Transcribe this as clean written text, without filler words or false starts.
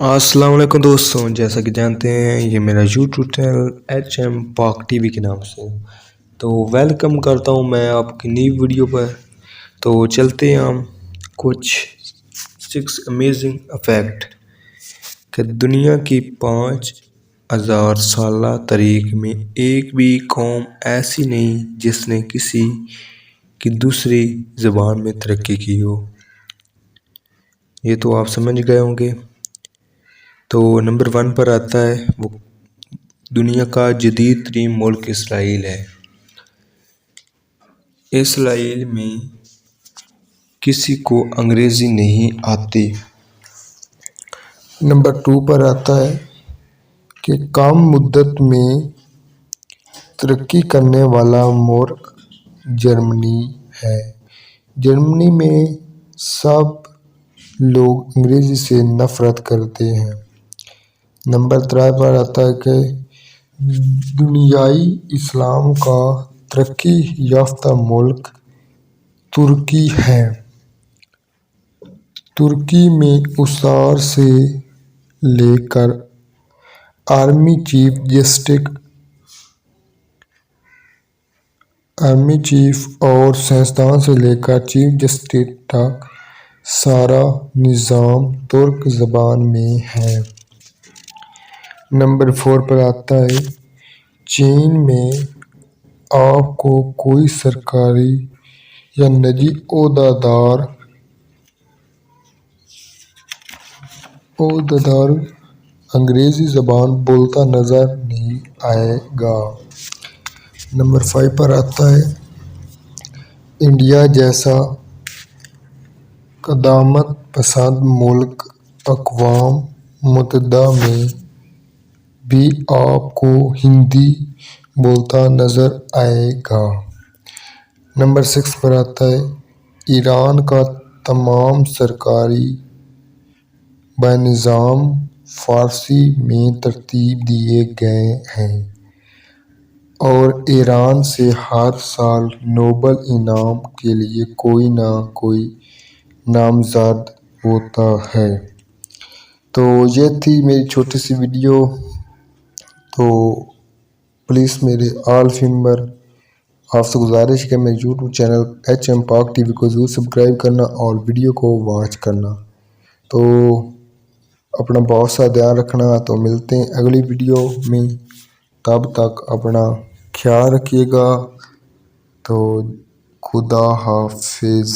السلام علیکم دوستوں، جیسا کہ جانتے ہیں یہ میرا یوٹیوب چینل ایچ ایم پاک ٹی وی کے نام سے تو ویلکم کرتا ہوں میں آپ کی نئی ویڈیو پر۔ تو چلتے ہیں ہم کچھ 6 امیزنگ افیکٹ کہ دنیا کی 5000 سالہ تاریخ میں ایک بھی قوم ایسی نہیں جس نے کسی کی دوسری زبان میں ترقی کی ہو۔ یہ تو آپ سمجھ گئے ہوں گے۔ تو نمبر 1 پر آتا ہے وہ دنیا کا جدید ترین ملک اسرائیل ہے۔ اسرائیل میں کسی کو انگریزی نہیں آتی۔ نمبر 2 پر آتا ہے کہ کم مدت میں ترقی کرنے والا ملک جرمنی ہے۔ جرمنی میں سب لوگ انگریزی سے نفرت کرتے ہیں۔ نمبر 3 پر آتا ہے کہ دنیائے اسلام کا ترقی یافتہ ملک ترکی ہے۔ ترکی میں اسرار سے لے کر آرمی چیف اور سائنسدان سے لے کر چیف جسٹس تک سارا نظام ترک زبان میں ہے۔ نمبر 4 پر آتا ہے چین میں آپ کو کوئی سرکاری یا نجی عہدیدار انگریزی زبان بولتا نظر نہیں آئے گا۔ نمبر 5 پر آتا ہے انڈیا جیسا قدامت پسند ملک اقوام متحدہ میں بھی آپ کو ہندی بولتا نظر آئے گا۔ نمبر 6 پر آتا ہے ایران کا تمام سرکاری بنظام فارسی میں ترتیب دیے گئے ہیں اور ایران سے ہر سال نوبل انعام کے لیے کوئی نہ کوئی نامزد ہوتا ہے۔ تو یہ تھی میری چھوٹی سی ویڈیو۔ تو پلیز میرے آل ممبر آپ سے گزارش ہے کہ میرے یوٹیوب چینل ایچ ایم پاک ٹی وی کو ضرور سبسکرائب کرنا اور ویڈیو کو واچ کرنا۔ تو اپنا بہت سا دھیان رکھنا۔ تو ملتے ہیں اگلی ویڈیو میں، تب تک اپنا خیال رکھیے گا۔ تو خدا حافظ۔